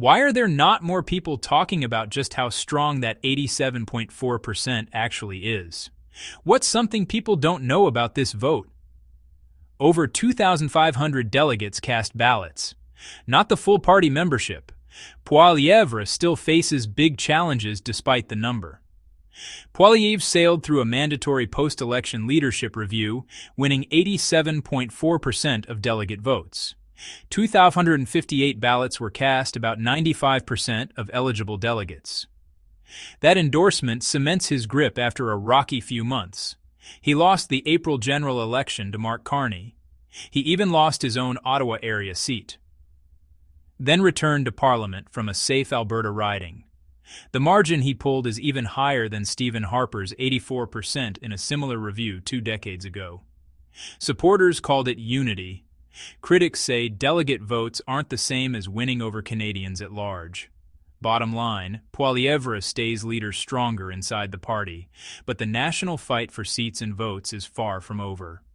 Why are there not more people talking about just how strong that 87.4% actually is? What's something people don't know about this vote? Over 2,500 delegates cast ballots. Not the full party membership. Poilievre still faces big challenges despite the number. Poilievre sailed through a mandatory post-election leadership review, winning 87.4% of delegate votes. 2,558 ballots were cast, about 95% of eligible delegates. That endorsement cements his grip after a rocky few months. He lost the April general election to Mark Carney. He even lost his own Ottawa area seat. Then returned to Parliament from a safe Alberta riding. The margin he pulled is even higher than Stephen Harper's 84% in a similar review 2 decades ago. Supporters called it unity. Critics say delegate votes aren't the same as winning over Canadians at large. Bottom line, Poilievre stays leader stronger inside the party, but the national fight for seats and votes is far from over.